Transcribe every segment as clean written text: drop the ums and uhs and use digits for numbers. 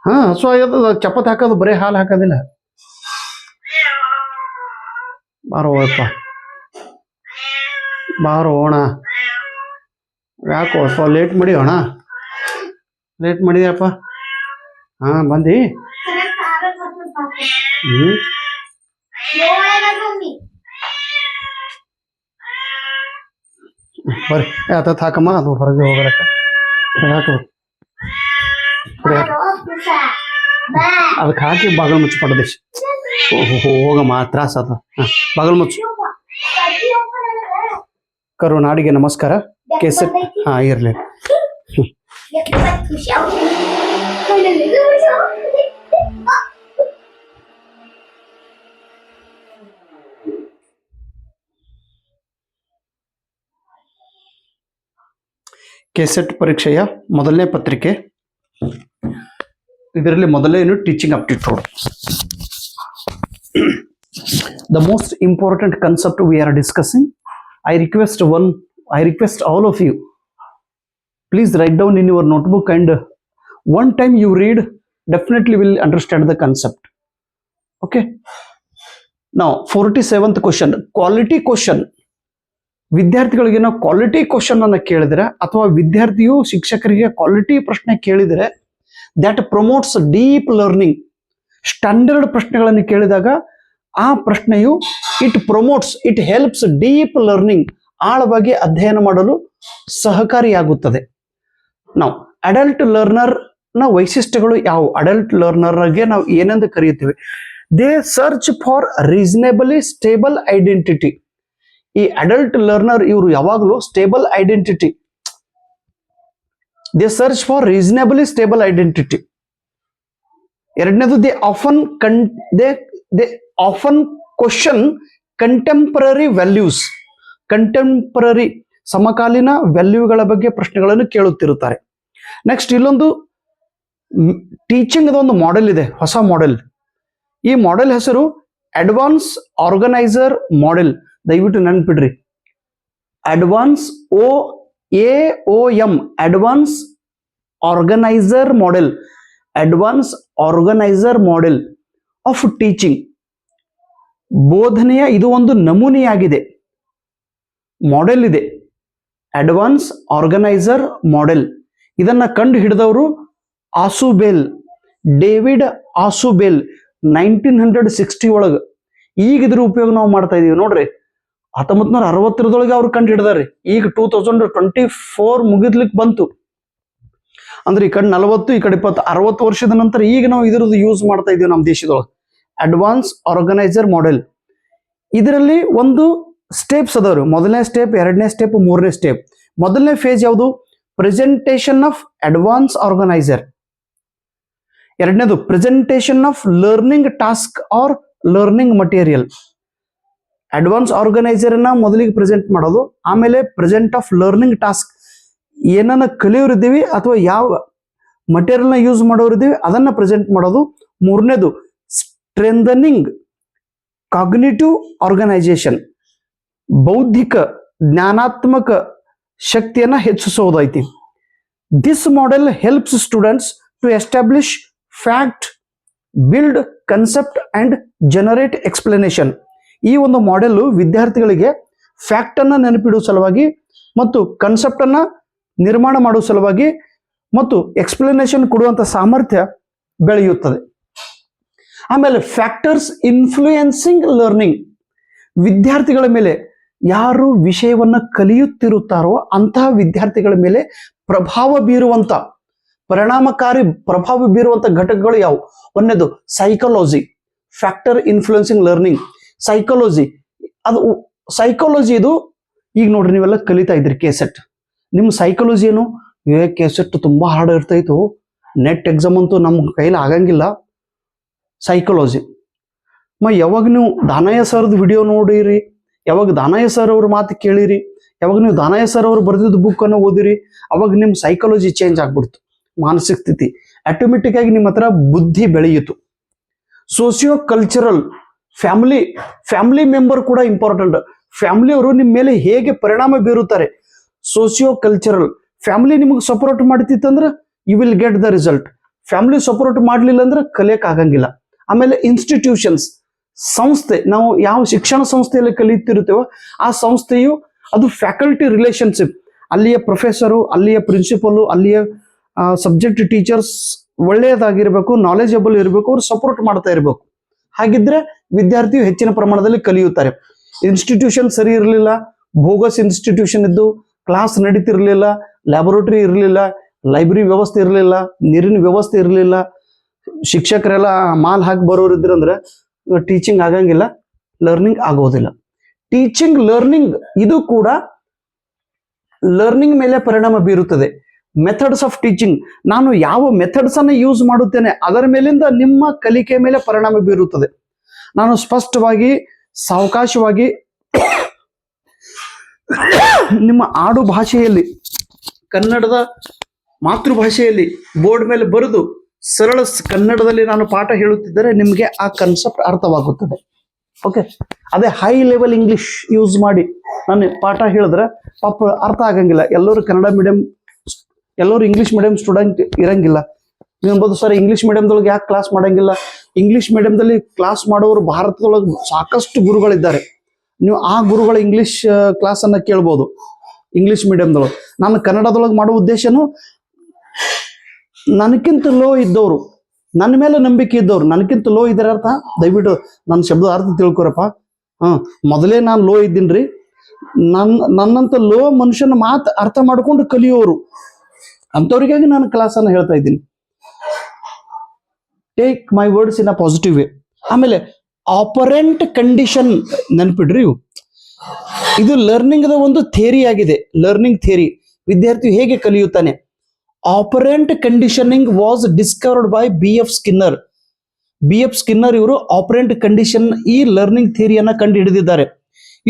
ಹಾ ಹಸು ಆಗ್ಯದ, ಚಪಾತಿ ಹಾಕೋದು ಬರೀ ಹಾಲು ಹಾಕೋದಿಲ್ಲ. ಬಾರೋ ಅಪ್ಪ, ಬಾರೋ ಅಣ್ಣ. ಯಾಕೋ ಸ್ವಲ್ಪ ಲೇಟ್ ಮಾಡಿ ಅಣ್ಣ, ಲೇಟ್ ಮಾಡಿದ್ಯಪ್ಪ. ಹಾ ಬಂದಿ. ಬರ್ರಿ ಆತ ಹಾಕಮ್ಮ, ಅದು ಹೊರಗೆ ಹೋಗ್ಬರಕ್ಕ. ಹಾಕೋದು ಅದಕ್ಕೆ ಹಾಕಿ ಬಾಗಲ್ ಮುಚ್ಚಿ ಪಡೆದೇಶ್. ಹೋಗಮ್ಮ, ತ್ರಾಸ ಅದ. ಬಾಗಲ್ ಮುಚ್ಚು. ಕರುನಾಡಿಗೆ ನಮಸ್ಕಾರ. ಕೆಸೆಟ್ ಹಾ ಇರ್ಲಿ. ಕೆಸೆಟ್ ಪರೀಕ್ಷೆಯ ಮೊದಲನೇ ಪತ್ರಿಕೆ. ಇದರಲ್ಲಿ ಮೊದಲನೇನು teaching aptitude. The most important concept we are discussing. I request all of you, please write down in your notebook, and one time you read, definitely will understand the concept. Okay. Now 47th question, quality question. ವಿದ್ಯಾರ್ಥಿಗಳಿಗೆ ನಾವು quality question ಅನ್ನು ಕೇಳಿದ್ರೆ ಅಥವಾ ವಿದ್ಯಾರ್ಥಿಯು ಶಿಕ್ಷಕರಿಗೆ quality ಪ್ರಶ್ನೆ ಕೇಳಿದರೆ that promotes deep learning. Standard ಪ್ರಶ್ನೆಗಳನ್ನು ಕೇಳಿದಾಗ ಆ ಪ್ರಶ್ನೆಯು ಇಟ್ ಹೆಲ್ಪ್ಸ್ ಡೀಪ್ ಲರ್ನಿಂಗ್, ಆಳವಾಗಿ ಅಧ್ಯಯನ ಮಾಡಲು ಸಹಕಾರಿಯಾಗುತ್ತದೆ. ನಾವು ಅಡಲ್ಟ್ ಲರ್ನರ್ ನ ವೈಶಿಷ್ಟ್ಯಗಳು ಯಾವುವು? ಅಡಲ್ಟ್ ಲರ್ನರ್ಗೆ ನಾವು ಏನೆಂದು ಕರೆಯುತ್ತೇವೆ? They search for reasonably stable identity. ಈ ಅಡಲ್ಟ್ ಲರ್ನರ್ ಇವರು ಯಾವಾಗಲೂ stable identity, they search for reasonably stable identity. ಎರಡನೇದು they often question contemporary values. Contemporary ಸಮಕಾಲೀನ ವ್ಯಾಲ್ಯೂಗಳ ಬಗ್ಗೆ ಪ್ರಶ್ನೆಗಳನ್ನು ಕೇಳುತ್ತಿರುತ್ತಾರೆ. ನೆಕ್ಸ್ಟ್ ಇಲ್ಲೊಂದು ಟೀಚಿಂಗ್ ಒಂದು ಮಾಡೆಲ್ ಇದೆ, ಹೊಸ ಮಾಡೆಲ್. ಈ ಮಾಡೆಲ್ ಹೆಸರು ಅಡ್ವಾನ್ಸ್ ಆರ್ಗನೈಸರ್ ಮಾಡೆಲ್. ದಯವಿಟ್ಟು ನೆನ್ಪಿಡ್ರಿ, advance AOM advance organiser model. Advance organiser model of teaching. ಬೋಧನೆಯ ಇದು ಒಂದು ನಮೂನೆಯಾಗಿದೆ, ಮಾಡೆಲ್ ಇದೆ. ಅಡ್ವಾನ್ಸ್ ಆರ್ಗನೈಸರ್ ಮಾಡೆಲ್ ಇದನ್ನ ಕಂಡು ಹಿಡಿದವರು ಆಸುಬೆಲ್, ಡೇವಿಡ್ ಆಸುಬೆಲ್ 1960 ಒಳಗೆ. ಈಗ ಇದ್ರ ಉಪಯೋಗ ನಾವು ಮಾಡ್ತಾ ಇದೀವಿ ನೋಡ್ರಿ. 1960 ಅವ್ರು ಕಂಡು ಹಿಡಿದಾರೆ. ಈಗ 2024 ಮುಗಿದ್ಲಿಕ್ಕೆ ಬಂತು ಅಂದ್ರೆ ಈ ಕಡೆ 40, ಈ ಕಡೆ 20, 60 ವರ್ಷದ ನಂತರ ಈಗ ನಾವು ಇದ್ರದ್ದು ಯೂಸ್ ಮಾಡ್ತಾ ಇದೀವಿ ನಮ್ಮ ದೇಶದೊಳಗೆ. Advance organiser model. ಇದರಲ್ಲಿ ಒಂದು ಸ್ಟೆಪ್ಸ್ ಅದಾವ್ರಿ. ಮೊದಲನೇ ಸ್ಟೆಪ್, ಎರಡನೇ ಸ್ಟೆಪ್, ಮೂರನೇ ಸ್ಟೆಪ್. ಮೊದಲನೇ ಫೇಜ್ ಯಾವುದು? Presentation of advance organiser. ಎರಡನೇದು presentation of learning task or learning material. Advance organiser ನ ಮೊದಲಿಗೆ ಪ್ರೆಸೆಂಟ್ ಮಾಡೋದು, ಆಮೇಲೆ ಪ್ರೆಸೆಂಟ್ ಆಫ್ ಲರ್ನಿಂಗ್ ಟಾಸ್ಕ್, ಏನನ್ನ ಕಲಿಯೋರಿದ್ದೀವಿ ಅಥವಾ ಯಾವ ಮಟೀರಿಯಲ್ ನ ಯೂಸ್ ಮಾಡೋರಿದ್ದೀವಿ ಅದನ್ನ ಪ್ರೆಸೆಂಟ್ ಮಾಡೋದು. ಮೂರನೇದು ಸ್ಟ್ರೆಂಥನಿಂಗ್ ಕಾಗ್ನಿಟಿವ್ ಆರ್ಗನೈಸೇಷನ್, ಬೌದ್ಧಿಕ ಜ್ಞಾನಾತ್ಮಕ ಶಕ್ತಿಯನ್ನ ಹೆಚ್ಚಿಸೋದೈತಿ. This model helps students to establish fact, build concept and generate explanation. ಈ ಒಂದು ಮಾಡೆಲ್ ವಿದ್ಯಾರ್ಥಿಗಳಿಗೆ ಫ್ಯಾಕ್ಟ್ ಅನ್ನ ನೆನಪಿಡುವ ಸಲುವಾಗಿ ಮತ್ತು ಕನ್ಸೆಪ್ಟ್ ಅನ್ನ ನಿರ್ಮಾಣ ಮಾಡುವ ಸಲುವಾಗಿ ಮತ್ತು ಎಕ್ಸ್ಪ್ಲನೇಷನ್ ಕೊಡುವಂತ ಸಾಮರ್ಥ್ಯ ಬೆಳೆಯುತ್ತದೆ. ಆಮೇಲೆ ಫ್ಯಾಕ್ಟರ್ಸ್ ಇನ್ಫ್ಲೂಯೆನ್ಸಿಂಗ್ ಲರ್ನಿಂಗ್. ವಿದ್ಯಾರ್ಥಿಗಳ ಮೇಲೆ ಯಾರು ವಿಷಯವನ್ನ ಕಲಿಯುತ್ತಿರುತ್ತಾರೋ ಅಂತಹ ವಿದ್ಯಾರ್ಥಿಗಳ ಮೇಲೆ ಪರಿಣಾಮಕಾರಿ ಪ್ರಭಾವ ಬೀರುವಂತ ಘಟಕಗಳು ಯಾವುವು? ಒಂದನೇದು psychology, factor influencing learning. Psychology ಇದು ಈಗ ನೋಡ್ರಿ, ನೀವೆಲ್ಲ ಕಲಿತಾ ಇದ್ರಿ ಕೆಸೆಟ್. ನಿಮ್ಮ ಸೈಕಾಲಜಿ ಏನು? ಕೆಸೆಟ್ ತುಂಬಾ ಹಾರ್ಡ್ ಇರ್ತಾಯಿತ್ತು, ನೆಟ್ ಎಕ್ಸಾಮ್ ಅಂತೂ ನಮ್ಮ ಕೈಲಿ ಆಗಂಗಿಲ್ಲ. ಸೈಕಾಲಜಿ ಯಾವಾಗ ನೀವು ದಾನಯ್ಯ ಸರ್ದು ವಿಡಿಯೋ ನೋಡಿರಿ, ಯಾವಾಗ ದಾನಯ್ಯ ಸರ್ ಅವ್ರ ಮಾತು ಕೇಳಿರಿ, ಯಾವಾಗ ನೀವು ದಾನಯ್ಯ ಸರ್ ಅವರು ಬರೆದಿದ್ದ ಬುಕ್ ಅನ್ನು ಓದಿರಿ, ಅವಾಗ ನಿಮ್ಮ ಸೈಕಾಲಜಿ ಚೇಂಜ್ ಆಗ್ಬಿಡ್ತು. ಮಾನಸಿಕ ಸ್ಥಿತಿ ಆಟೋಮೆಟಿಕ್ ಆಗಿ ನಿಮ್ಮ ಹತ್ರ ಬುದ್ಧಿ ಬೆಳೆಯಿತು. ಸೋಸಿಯೋ ಕಲ್ಚರಲ್, ಫ್ಯಾಮಿಲಿ ಮೆಂಬರ್ ಕೂಡ ಇಂಪಾರ್ಟೆಂಟ್. ಫ್ಯಾಮಿಲಿ ಅವರು ನಿಮ್ಮ ಮೇಲೆ ಹೇಗೆ ಪರಿಣಾಮ ಬೀರುತ್ತಾರೆ. ಸೋಸಿಯೋ ಕಲ್ಚರಲ್, ಫ್ಯಾಮಿಲಿ ನಿಮಗೆ ಸಪೋರ್ಟ್ ಮಾಡ್ತಿತ್ತಂದ್ರೆ you will get the result. Family support ಮಾಡಲಿಲ್ಲ ಅಂದ್ರೆ ಕಲಿಯಕ್ ಆಗಂಗಿಲ್ಲ. ಆಮೇಲೆ ಇನ್ಸ್ಟಿಟ್ಯೂಷನ್ಸ್, ಸಂಸ್ಥೆ, ನಾವು ಯಾವ ಶಿಕ್ಷಣ ಸಂಸ್ಥೆಯಲ್ಲಿ ಕಲಿತಿರ್ತೇವೋ ಆ ಸಂಸ್ಥೆಯು ಅದು ಫ್ಯಾಕಲ್ಟಿ ರಿಲೇಶನ್ಶಿಪ್, ಅಲ್ಲಿಯ ಪ್ರೊಫೆಸರು, ಅಲ್ಲಿಯ ಪ್ರಿನ್ಸಿಪಲ್, ಅಲ್ಲಿಯ ಸಬ್ಜೆಕ್ಟ್ ಟೀಚರ್ಸ್ ಒಳ್ಳೆಯದಾಗಿರ್ಬೇಕು, ನಾಲೆಜಬಲ್ ಇರಬೇಕು, ಅವ್ರು ಸಪೋರ್ಟ್ ಮಾಡ್ತಾ ಇರಬೇಕು. ಹಾಗಿದ್ರೆ ವಿದ್ಯಾರ್ಥಿಯು ಹೆಚ್ಚಿನ ಪ್ರಮಾಣದಲ್ಲಿ ಕಲಿಯುತ್ತಾರೆ. ಇನ್ಸ್ಟಿಟ್ಯೂಷನ್ ಸರಿ ಇರಲಿಲ್ಲ, ಬೋಗಸ್ ಇನ್ಸ್ಟಿಟ್ಯೂಷನ್ ಇದ್ದು ಕ್ಲಾಸ್ ನಡೀತಿರ್ಲಿಲ್ಲ, ಲ್ಯಾಬೊರೇಟರಿ ಇರಲಿಲ್ಲ, ಲೈಬ್ರರಿ ವ್ಯವಸ್ಥೆ ಇರಲಿಲ್ಲ, ನೀರಿನ ವ್ಯವಸ್ಥೆ ಇರಲಿಲ್ಲ, ಶಿಕ್ಷಕರೆಲ್ಲ ಮಾಲ್ ಹಾಕಿ ಬರೋರು ಇದ್ರಂದ್ರೆ ಟೀಚಿಂಗ್ ಆಗಂಗಿಲ್ಲ, ಲರ್ನಿಂಗ್ ಆಗೋದಿಲ್ಲ. ಟೀಚಿಂಗ್, ಲರ್ನಿಂಗ್ ಇದು ಕೂಡ ಲರ್ನಿಂಗ್ ಮೇಲೆ ಪರಿಣಾಮ ಬೀರುತ್ತದೆ. ಮೆಥಡ್ಸ್ ಆಫ್ ಟೀಚಿಂಗ್, ನಾನು ಯಾವ ಮೆಥಡ್ಸ್ ಅನ್ನು ಯೂಸ್ ಮಾಡುತ್ತೇನೆ ಅದರ ಮೇಲಿಂದ ನಿಮ್ಮ ಕಲಿಕೆ ಮೇಲೆ ಪರಿಣಾಮ ಬೀರುತ್ತದೆ. ನಾನು ಸ್ಪಷ್ಟವಾಗಿ, ಸಾವಕಾಶವಾಗಿ ನಿಮ್ಮ ಆಡು ಭಾಷೆಯಲ್ಲಿ, ಕನ್ನಡದ ಮಾತೃಭಾಷೆಯಲ್ಲಿ ಬೋರ್ಡ್ ಮೇಲೆ ಬರೆದು ಸರಳ ಕನ್ನಡದಲ್ಲಿ ನಾನು ಪಾಠ ಹೇಳುತ್ತಿದ್ದರೆ ನಿಮಗೆ ಆ ಕನ್ಸೆಪ್ಟ್ ಅರ್ಥವಾಗುತ್ತದೆ. ಓಕೆ, ಅದೇ ಹೈ ಲೆವೆಲ್ ಇಂಗ್ಲಿಷ್ ಯೂಸ್ ಮಾಡಿ ನಾನು ಪಾಠ ಹೇಳಿದ್ರೆ ಪಾಪ ಅರ್ಥ ಆಗಂಗಿಲ್ಲ. ಎಲ್ಲರೂ ಕನ್ನಡ ಮೀಡಿಯಂ, ಎಲ್ಲರೂ ಇಂಗ್ಲಿಷ್ ಮೀಡಿಯಂ ಸ್ಟೂಡೆಂಟ್ ಇರಂಗಿಲ್ಲ. ನೀವು ಅನ್ಬೋದು, ಸರ್ ಇಂಗ್ಲಿಷ್ ಮೀಡಿಯಂದೊಳಗೆ ಯಾಕೆ ಕ್ಲಾಸ್ ಮಾಡಂಗಿಲ್ಲ? ಇಂಗ್ಲಿಷ್ ಮೀಡಿಯಂದಲ್ಲಿ ಕ್ಲಾಸ್ ಮಾಡೋರು ಭಾರತದೊಳಗೆ ಸಾಕಷ್ಟು ಗುರುಗಳಿದ್ದಾರೆ. ನೀವು ಆ ಗುರುಗಳ ಇಂಗ್ಲಿಷ್ ಕ್ಲಾಸನ್ನು ಕೇಳ್ಬೋದು ಇಂಗ್ಲಿಷ್ ಮೀಡಿಯಂದೊಳಗೆ. ನಾನು ಕನ್ನಡದೊಳಗೆ ಮಾಡೋ ಉದ್ದೇಶನು ನನಗಿಂತ ಲೋ ಇದ್ದವರು, ನನ್ನ ಮೇಲೆ ನಂಬಿಕೆ ಇದ್ದವ್ರು, ನನಗಿಂತ ಲೋ ಇದ್ದಾರೆ ಅರ್ಥ, ದಯವಿಟ್ಟು ನನ್ನ ಶಬ್ದ ಅರ್ಥ ತಿಳ್ಕೊರಪ್ಪ. ಮೊದಲೇ ನಾನು ಲೋ ಇದ್ದೀನ್ರಿ, ನನ್ನಂತ ಲೋ ಮನುಷ್ಯನ ಮಾತು ಅರ್ಥ ಮಾಡ್ಕೊಂಡು ಕಲಿಯೋರು ಅಂಥವ್ರಿಗಾಗಿ ನಾನು ಕ್ಲಾಸನ್ನು ಹೇಳ್ತಾ ಇದ್ದೀನಿ. Take my words in a positive way. ಆಮೇಲೆ ಆಪರೆಂಟ್ ಕಂಡೀಷನ್ ನೆನ್ಪಿಡ್ರಿ, ಇದು ಲರ್ನಿಂಗ್ ಒಂದು ಥಿಯರಿ ಆಗಿದೆ. ಲರ್ನಿಂಗ್ ಥಿಯರಿ, ವಿದ್ಯಾರ್ಥಿ ಹೇಗೆ ಕಲಿಯುತ್ತಾನೆ. Operant conditioning was discovered by BF Skinner. BF Skinner ಇವರು ಆಪರೆಂಟ್ ಕಂಡೀಷನ್ ಈ ಲರ್ನಿಂಗ್ ಥಿಯರಿಯನ್ನ ಕಂಡು ಹಿಡಿದಿದ್ದಾರೆ.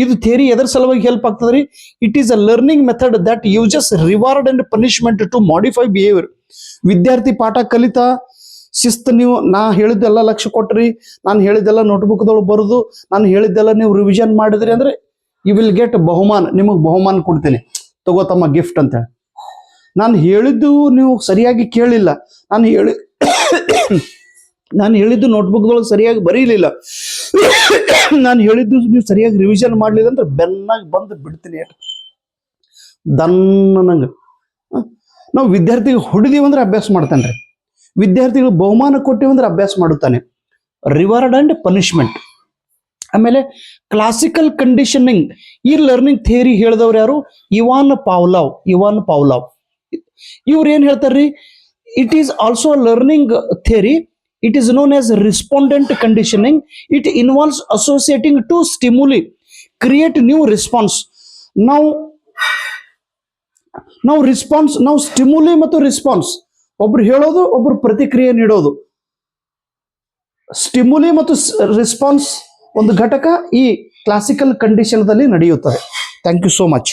ಇದು ಥಿಯರಿ ಎದರ ಸಲುವಾಗಿ ಹೆಲ್ಪ್ ಆಗ್ತದ್ರಿ? It is a learning method that uses reward and punishment to modify behaviour. ವಿದ್ಯಾರ್ಥಿ ಪಾಠ ಕಲಿತಾ ಶಿಸ್ತು, ನೀವು ನಾ ಹೇಳಿದ್ದೆಲ್ಲ ಲಕ್ಷ್ಯ ಕೊಟ್ರಿ, ನಾನು ಹೇಳಿದ್ದೆಲ್ಲ ನೋಟ್ಬುಕ್ದೊಳಗೆ ಬರೆದು ನಾನು ಹೇಳಿದ್ದೆಲ್ಲ ನೀವು ರಿವಿಷನ್ ಮಾಡಿದ್ರಿ ಅಂದ್ರೆ ಯು ವಿಲ್ ಗೆಟ್ ಬಹುಮಾನ, ನಿಮಗೆ ಬಹುಮಾನ ಕೊಡ್ತೀನಿ, ತಗೋ ತಮ್ಮ ಗಿಫ್ಟ್ ಅಂತ ಹೇಳಿ. ನಾನು ಹೇಳಿದ್ದು ನೀವು ಸರಿಯಾಗಿ ಕೇಳಿಲ್ಲ, ನಾನು ಹೇಳಿದ್ದು ನೋಟ್ಬುಕ್ದೊಳಗೆ ಸರಿಯಾಗಿ ಬರೀಲಿಲ್ಲ, ನಾನು ಹೇಳಿದ್ದು ನೀವು ಸರಿಯಾಗಿ ರಿವಿಷನ್ ಮಾಡಲಿಲ್ಲ ಅಂದ್ರೆ ಬೆನ್ನಾಗಿ ಬಂದು ಬಿಡ್ತೀನಿ ದನ್ನಂಗೆ. ನಾವು ವಿದ್ಯಾರ್ಥಿಗೆ ಹೊಡೆದೀವಿ ಅಂದ್ರೆ ಅಭ್ಯಾಸ ಮಾಡ್ತಾನೆ ರೀ, ವಿದ್ಯಾರ್ಥಿಗಳು ಬಹುಮಾನ ಕೊಟ್ಟಿವಿ ಅಂದ್ರೆ ಅಭ್ಯಾಸ ಮಾಡುತ್ತಾನೆ. Reward and punishment. ಆಮೇಲೆ ಕ್ಲಾಸಿಕಲ್ ಕಂಡೀಷನಿಂಗ್, ಈ ಲರ್ನಿಂಗ್ ಥಿಯರಿ ಹೇಳಿದವ್ರು ಯಾರು? Ivan Pavlov. ಇವ್ರು ಏನ್ ಹೇಳ್ತಾರ್ರಿ? It is also learning theory. It is known as respondent conditioning. It involves associating two stimuli, create new response. Now response, now stimuli ಮತ್ತು response, ಒಬ್ರು ಹೇಳೋದು, ಒಬ್ರು ಪ್ರತಿಕ್ರಿಯೆ ನೀಡೋದು. ಸ್ಟಿಮ್ಯುಲಿ ಮತ್ತು ರೆಸ್ಪಾನ್ಸ್ ಒಂದು ಘಟಕ ಈ ಕ್ಲಾಸಿಕಲ್ ಕಂಡೀಷನ್ದಲ್ಲಿ ನಡೆಯುತ್ತದೆ. Thank you so much.